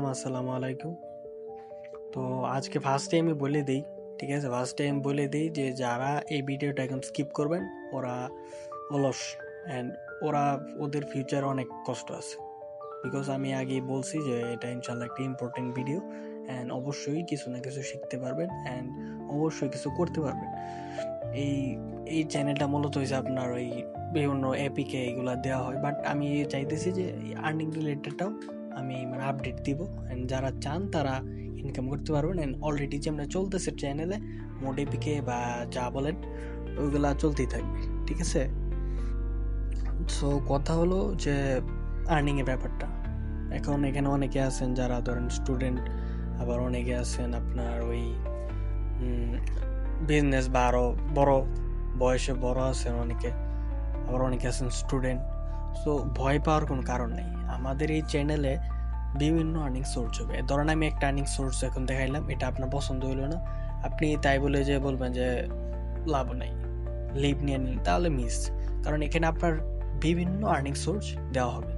আসসালামু আলাইকুম। তো আজকে ফার্স্টে আমি বলে দিই, ঠিক আছে? ফার্স্টে আমি বলে দিই যে যারা এই ভিডিওটা এখন স্কিপ করবেন ওরা অলস, অ্যান্ড ওদের ফিউচারে অনেক কষ্ট আছে। বিকজ আমি আগেই বলছি যে এটা ইনশাল্লাহ একটা ইম্পর্টেন্ট ভিডিও, অ্যান্ড অবশ্যই কিছু না কিছু শিখতে পারবেন, অ্যান্ড অবশ্যই কিছু করতে পারবেন। এই এই চ্যানেলটা মূলত হয়েছে আপনার ওই বিভিন্ন এপিকে এগুলো দেওয়া হয়, বাট আমি চাইতেছি যে আর্নিং রিলেটেডটাও আমি মানে আপডেট দিব, অ্যান্ড যারা চান তারা ইনকাম করতে পারবেন। অ্যান্ড অলরেডি যে আমরা চলতেছে চ্যানেলে মোড এপিকে বা যা বলেন ওইগুলা চলতেই থাকবে, ঠিক আছে? সো কথা হলো যে আর্নিংয়ের ব্যাপারটা, এখন এখানে অনেকে আছেন যারা ধরেন স্টুডেন্ট, আবার অনেকে আছেন আপনার ওই বিজনেস বা আরও বড় বয়সে বড় আছেন অনেকে, আবার অনেকে আছেন স্টুডেন্ট। সো ভয় পাওয়ার কোনো কারণ নেই। আমাদের এই চ্যানেলে বিভিন্ন আর্নিং সোর্স হবে। ধরেন আমি একটা আর্নিং সোর্স এখন দেখাইলাম, এটা আপনার পছন্দ হইলো না, আপনি তাই বলে যে বলবেন যে লাভ নাই, লিভ নিয়ে নিন, তাহলে মিস। কারণ এখানে আপনার বিভিন্ন আর্নিং সোর্স দেওয়া হবে,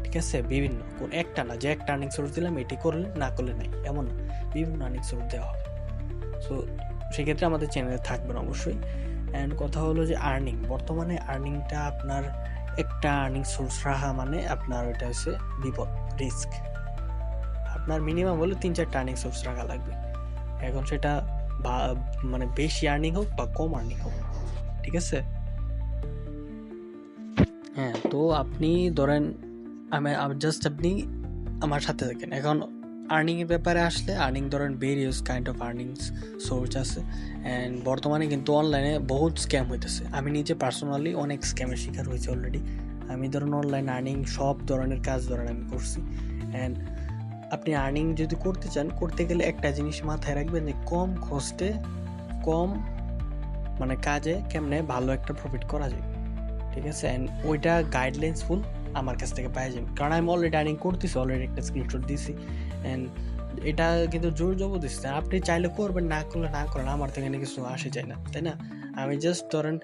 ঠিক আছে? বিভিন্ন, কোন একটা না যে একটা আর্নিং সোর্স দিলাম এটি করলে না করলে নাই, এমন না, বিভিন্ন আর্নিং সোর্স দেওয়া হবে। সো সেক্ষেত্রে আমাদের চ্যানেলে থাকবেন অবশ্যই। অ্যান্ড কথা হলো যে আর্নিং, বর্তমানে আর্নিংটা আপনার একটা আর্নিং সোর্স রাখা মানে আপনার ওইটা হচ্ছে বিপদ, রিস্ক। আপনার মিনিমাম হলো 3-4টা আর্নিং সোর্স রাখা লাগবে। এখন সেটা মানে বেশি আর্নিং হোক বা কম আর্নিং হোক, ঠিক আছে? হ্যাঁ, তো আপনি ধরেন জাস্ট আপনি আমার সাথে থাকেন। এখন আর্নিংয়ের ব্যাপারে আসলে আর্নিং ধরেন various kind of earning source আছে, অ্যান্ড বর্তমানে কিন্তু অনলাইনে বহুত স্ক্যাম হইতেছে। আমি নিজে পার্সোনালি অনেক স্ক্যামের শিকার হয়েছি অলরেডি। আমি ধরেন অনলাইন আর্নিং সব ধরনের কাজ ধরেন আমি করছি। অ্যান্ড আপনি আর্নিং যদি করতে চান, করতে গেলে একটা জিনিস মাথায় রাখবেন যে কম কস্টে কম মানে কাজে কেমনে ভালো একটা প্রফিট করা যায়, ঠিক আছে? অ্যান্ড ওইটা গাইডলাইন্স ফুল আমার কাছ থেকে পাই যাবেন, কারণ আমি অলরেডি আর্নিং করতেছি, অলরেডি একটা স্ক্রিনশট দিছি। অ্যান্ড এটা কিন্তু জোর জবরদস্তি না, আপনি চাইলে করবেন, না করলে না করেন, আমার থেকে কিছু আসে যায় না, তাই না? আমি জাস্ট ধরেন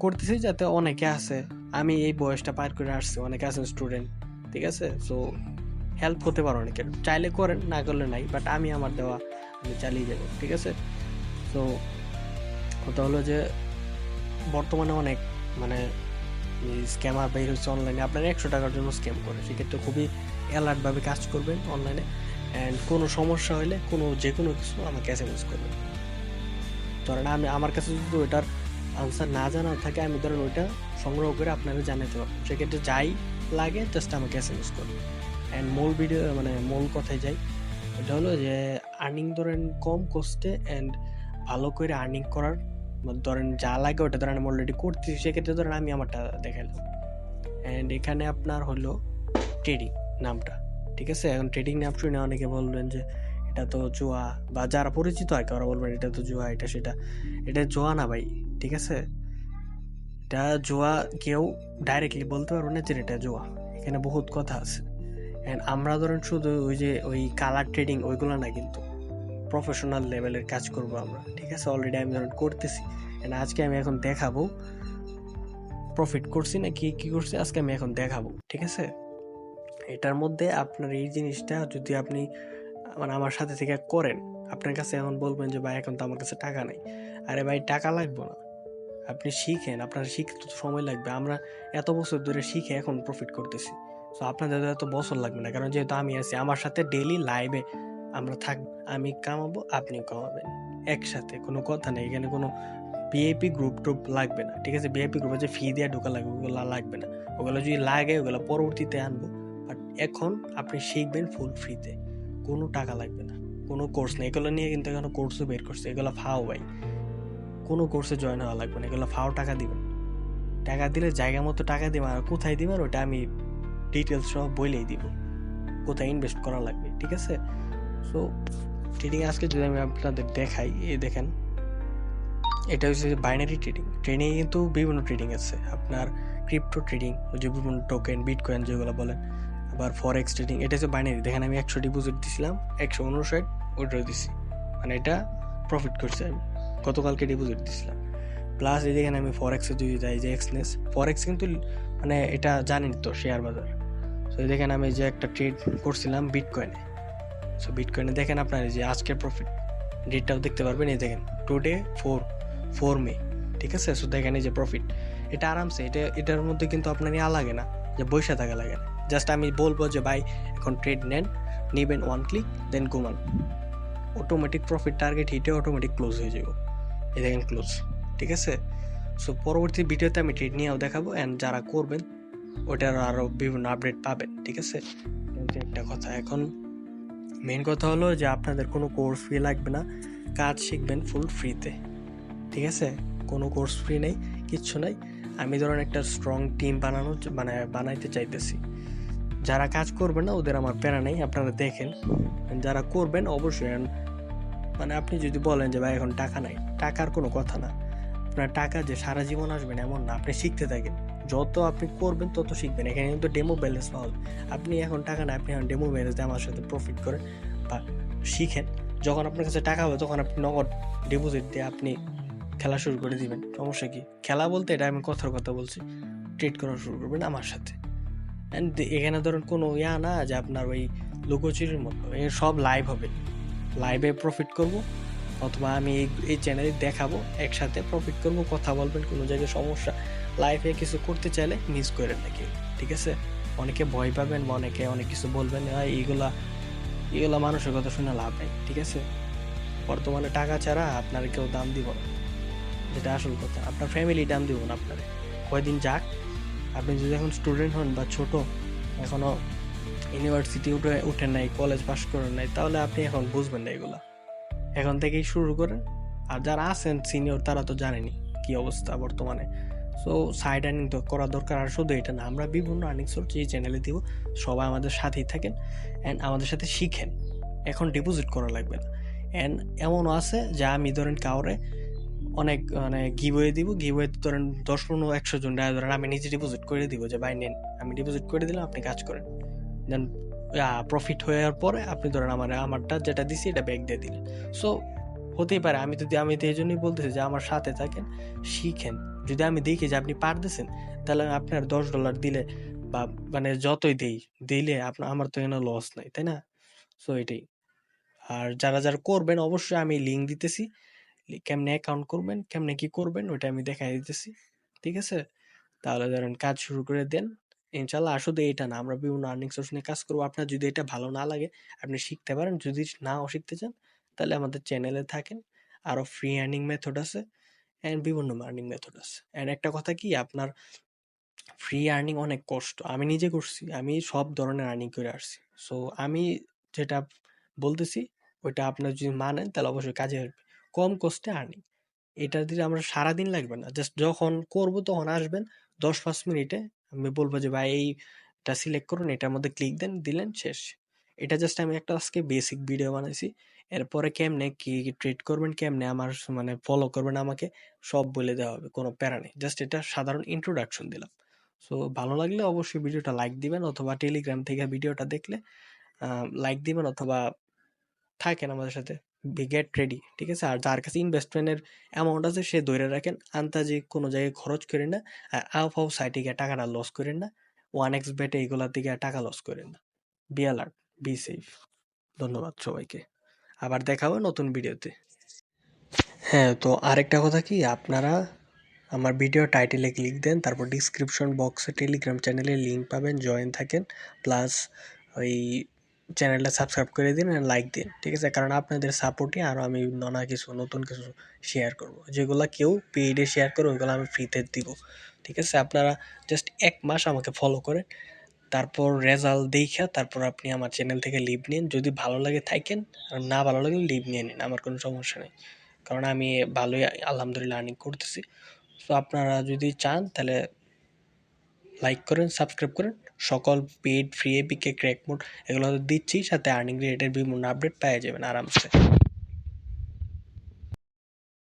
করতেছি যাতে অনেকে আছে, আমি এই বয়সটা পার করে আসছি, অনেকে আছেন স্টুডেন্ট, ঠিক আছে? সো হেল্প হতে পারো অনেকে, চাইলে করেন, না করলে নাই, বাট আমি আমার দেওয়া আমি চালিয়ে যাবো, ঠিক আছে? সো কথা হলো যে বর্তমানে অনেক মানে স্ক্যামার বের হচ্ছে অনলাইনে, আপনার 100 টাকার জন্য স্ক্যাম করে। সেক্ষেত্রে খুবই অ্যালার্টভাবে কাজ করবেন অনলাইনে, অ্যান্ড কোনো সমস্যা হলে যে কোনো কিছু আমাকে এসএমএস করবেন। ধরেন আমার কাছে যদি ওইটার আনসার না জানা থাকে, আমি ধরেন ওইটা সংগ্রহ করে আপনাকে জানাতে পারবো। সেক্ষেত্রে যাই লাগে জাস্ট আমাকে এসএমএস করবেন। অ্যান্ড মূল কথায় যাই, ওটা হলো যে আর্নিং ধরেন কম কস্টে অ্যান্ড ভালো করে আর্নিং করার ধরেন যা লাগে ওটা ধরেন আমি অলরেডি করতেছি। সেক্ষেত্রে ধরেন আমি আমারটা দেখালাম। অ্যান্ড এখানে আপনার হলো ট্রেডিং নামটা, ঠিক আছে? এখন ট্রেডিং নাম শুনে অনেকে বলবেন যে এটা তো জুয়া, বা যারা পরিচিত আর কি ওরা বলবেন এটা তো জুয়া, এটা সেটা। এটা জুয়া না ভাই, ঠিক আছে? এটা জুয়া কেউ ডাইরেক্টলি বলতে পারবো না যে এটা জুয়া, এখানে বহুত কথা আছে। অ্যান্ড আমরা ধরেন শুধু ওই কালার ট্রেডিং ওইগুলো না, কিন্তু প্রফেশনাল লেভেলের কাজ করবো আমরা, ঠিক আছে? অলরেডি আমি ধরেন করতেছি, অ্যান্ড আজকে আমি এখন দেখাবো প্রফিট করছি না কি করছি, আজকে আমি এখন দেখাবো, ঠিক আছে? এটার মধ্যে আপনার এই জিনিসটা যদি আপনি মানে আমার সাথে থেকে করেন, আপনার কাছে এখন বলবেন যে ভাই এখন তো আমার কাছে টাকা নেই। আরে ভাই টাকা লাগবে না, আপনি শিখেন, আপনার শিখতে তো সময় লাগবে। আমরা এত বছর ধরে শিখে এখন প্রফিট করতেছি, তো আপনাদের এত বছর লাগবে না, কারণ যেহেতু আমি আছি আমার সাথে ডেইলি লাইভে আমরা থাকবো, আমি কামাবো আপনিও কামাবেন একসাথে, কোনো কথা নেই। এখানে কোনো ভিআইপি গ্রুপ লাগবে না, ঠিক আছে? ভিআইপি গ্রুপে যে ফি দিয়ে ঢোকা লাগবে ওগুলো লাগবে না, ওগুলো যদি লাগে ওগুলো পরবর্তীতে আনবো। বাট এখন আপনি শিখবেন ফুল ফ্রিতে, কোনো টাকা লাগবে না, কোনো কোর্স নেই। এগুলো নিয়ে কিন্তু এখনো কোর্সও বের করছে, এগুলো ফাও ভাই, কোনো কোর্সে জয়েন হওয়া লাগবে না, এগুলো ফাও টাকা দিবেন। টাকা দিলে জায়গা মতো টাকা দিবেন, আর কোথায় দিবেন ওটা আমি ডিটেলস সব বলেই দিব, কোথায় ইনভেস্ট করা লাগবে, ঠিক আছে? সো ট্রেডিং আজকে যদি আমি আপনাদের দেখাই, এই দেখেন এটা হচ্ছে বাইনারি ট্রেডিং। ট্রেডিং কিন্তু বিভিন্ন ট্রেডিং আছে, আপনার ক্রিপ্টো ট্রেডিং, ওই যে বিভিন্ন টোকেন বিটকয়েন যেগুলো বলেন, আবার ফরেক্স ট্রেডিং। এটা হচ্ছে বাইনারি। দেখেন আমি 100 ডিপোজিট দিছিলাম, 159 উইথড্র দিছি, মানে এটা প্রফিট করছে। আমি গতকালকে ডিপোজিট দিছিলাম। প্লাস এই দেখেন আমি ফরেক্সে যদি যাই, যে এক্সনেস ফরেক্স কিন্তু মানে এটা জানেন তো শেয়ার বাজার, সো দেখেন আমি যে একটা ট্রেড করছিলাম বিটকয়েনে। সো বিটকয়েনে দেখেন আপনার যে আজকের প্রফিট ডেটটাও দেখতে পারবেন। এই দেখেন টুডে 4 মে, ঠিক আছে। সো দেখেন এই যে প্রফিট, এটা আরামসে এটার মধ্যে কিন্তু আপনার ইয়া লাগে না যে বৈশা থাকা লাগে না। জাস্ট আমি বলবো যে ভাই এখন ট্রেড নেবেন 1 ক্লিক দেন ঘুমান, অটোমেটিক প্রফিট টার্গেট হিটে অটোমেটিক ক্লোজ হয়ে যাবে। এই দেখেন ক্লোজ, ঠিক আছে। সো পরবর্তী ভিডিওতে আমি ট্রেড নিয়েও দেখাবো, অ্যান্ড যারা করবেন ওটার আরও বিভিন্ন আপডেট পাবেন, ঠিক আছে। একটা কথা, এখন মেন কথা হলো যে আপনাদের কোনো কোর্স ফি লাগবে না, কাজ শিখবেন ফুল ফ্রিতে, ঠিক আছে। কোনো কোর্স ফ্রি নেই, কিচ্ছু নাই। আমি ধরেন একটা স্ট্রং টিম বানাইতে চাইতেছি। যারা কাজ করবেন না ওদের আমার প্যারা নেই, আপনারা দেখেন। যারা করবেন অবশ্যই, আপনি যদি বলেন যে ভাই এখন টাকা নাই, টাকার কোনো কথা না। আপনার টাকা যে সারা জীবন আসবেন এমন না, আপনি শিখতে থাকেন, যত আপনি করবেন তত শিখবেন। এখানে কিন্তু ডেমো ব্যালেন্স পাওয়া যায়। আপনি এখন টাকা না, আপনি এখন ডেমো ব্যালেন্স দিয়ে আমার সাথে প্রফিট করেন বা শিখেন। যখন আপনার কাছে টাকা হবে তখন আপনি নগদ ডিপোজিট দিয়ে আপনি খেলা শুরু করে দিবেন। সমস্যা কি? খেলা বলতে এটা আমি কথার কথা বলছি, ট্রেড করা শুরু করবেন আমার সাথে। অ্যান্ড এখানে ধরুন কোনো না যে আপনার ওই লুকোচুরির মতো, এ সব লাইভ হবে, লাইভে প্রফিট করব, অথবা আমি এই চ্যানেলে দেখাবো, একসাথে প্রফিট করব, কথা বলবেন। কোনো জায়গায় সমস্যা, লাইফে কিছু করতে চাইলে মিস করেন না কেউ, ঠিক আছে। অনেকে ভয় পাবেন বা অনেকে অনেক কিছু বলবেন, এইগুলা মানুষের কথা শুনে লাভ নেই, ঠিক আছে। বর্তমানে টাকা ছাড়া আপনার কেউ দাম দিব না, যেটা আসল কথা। আপনার ফ্যামিলি দাম দিব না আপনার, কয়দিন যাক। আপনি যদি এখন স্টুডেন্ট হন বা ছোট, এখনো ইউনিভার্সিটি উঠেন নাই, কলেজ পাস করেন নাই, তাহলে আপনি এখন বুঝবেন না এগুলা। এখন থেকেই শুরু করেন। আর যারা আছেন সিনিয়র তারা তো জানেনি কি অবস্থা বর্তমানে। সো সাইড আর্নিং তো করা দরকার। আর শুধু এটা না, আমরা বিভিন্ন আর্নিং সোর্স এই চ্যানেলে দিব, সবাই আমাদের সাথেই থাকেন অ্যান্ড আমাদের সাথে শিখেন। এখন ডিপোজিট করা লাগবে না। অ্যান্ড এমনও আছে যে আমি ধরেন কাউরে অনেক গিভওয়ে দিব, গিভওয়েতে ধরেন 10, 15, 100 জন ধরেন আমি নিজে ডিপোজিট করে দিব যে ভাই নেন, আমি ডিপোজিট করে দিলাম, আপনি কাজ করেন। দেন প্রফিট হওয়ার পরে আপনি ধরেন আমারটা যেটা দিছি এটা ব্যাক দিয়ে দিলেন। সো হতেই পারে, আমি তো এই জন্যই বলতেছি যে আমার সাথে থাকেন, শিখেন। যদি আমি দেখি যে আপনি পারতেছেন, তাহলে আপনার $10 দিলে বা যতই দিলে আপনার আমার তো এখানে লস নাই, তাই না? সো এটাই। আর যারা করবেন অবশ্যই আমি লিঙ্ক দিতেছি, কেমনে অ্যাকাউন্ট করবেন, কেমনে কি করবেন ওটা আমি দেখাই দিতেছি, ঠিক আছে। তাহলে ধরেন কাজ শুরু করে দেন ইনশাল্লাহ। আর শুধু এটা না, আমরা বিভিন্ন আর্নিং সোর্স নিয়ে কাজ করবো। আপনার যদি এটা ভালো না লাগে আপনি শিখতে পারেন, যদি নাও শিখতে চান তাহলে আমাদের চ্যানেলে থাকেন। আরো ফ্রি আর্নিং মেথড আছে অ্যান্ড বিভিন্ন আর্নিং মেথড আছে। অ্যান্ড একটা কথা কি, আপনার ফ্রি আর্নিং অনেক কষ্ট, আমি নিজে করছি, আমি সব ধরনের আর্নিং করে আসছি। সো আমি যেটা বলতেছি ওইটা আপনার যদি মানেন তাহলে অবশ্যই কাজে আসবে। কম কস্টে আর্নিং, এটা দিলে আমরা সারাদিন লাগবে না, জাস্ট যখন করব তখন আসবেন 10-5 মিনিটে। আমি বলবো যে ভাই এইটা সিলেক্ট করুন, এটার মধ্যে ক্লিক দেন, দিলেন, শেষ। এটা জাস্ট আমি একটা আজকে বেসিক ভিডিও বানাইছি। এরপরে কেমনে কি ট্রেড করবেন, কেমনে আমার ফলো করবেন আমাকে, সব বলে দেওয়া হবে, কোনো প্যারা নেই। জাস্ট এটা সাধারণ ইন্ট্রোডাকশন দিলাম। সো ভালো লাগলে অবশ্যই ভিডিওটা লাইক দিবেন, অথবা টেলিগ্রাম থেকে ভিডিওটা দেখলে লাইক দিবেন, অথবা থাকেন আমাদের সাথে, গেট রেডি, ঠিক আছে। আর যার কাছে ইনভেস্টমেন্টের অ্যামাউন্ট আছে সে ধরে রাখেন, আন্তাজে কোনো জায়গায় খরচ করেন না। আর আউ সাইটে গিয়ে টাকাটা লস করেন না, 1x বেটে এগুলার দিকে টাকা লস করেন না। Be alert, be safe. ধন্যবাদ সবাইকে, আবার দেখা হবে নতুন ভিডিওতে। হ্যাঁ, তো আরেকটা কথা কি, আপনারা আমার ভিডিও টাইটেলে ক্লিক দেন, তারপর ডিসক্রিপশন বক্সে টেলিগ্রাম চ্যানেলের লিঙ্ক পাবেন, জয়েন থাকেন, প্লাস ওই চ্যানেলটা সাবস্ক্রাইব করে দিন, লাইক দিন, ঠিক আছে। কারণ আপনাদের সাপোর্টে আরও আমি নতুন কিছু শেয়ার করব, যেগুলো কেউ পেইডে শেয়ার করে ওইগুলো আমি ফ্রিতে দিব, ঠিক আছে। আপনারা জাস্ট 1 মাস আমাকে ফলো করেন, তারপর রেজাল্ট দেখা তারপর আপনি আমার চ্যানেল থেকে লিভ নিন। যদি ভালো লাগে থাকেন, আর না ভালো লাগলে লিভ নিয়ে নিন, আমার কোনো সমস্যা নেই। কারণ আমি ভালোই আলহামদুলিল্লাহ আর্নিং করতেছি। সো আপনারা যদি চান তাহলে লাইক করেন, সাবস্ক্রাইব করেন। সকল paid, free APK, crack mod এগুলো দিচ্ছি, সাথে আর্নিং রিলেটেড বিভিন্ন আপডেট পেয়ে যাবেন আরামসে।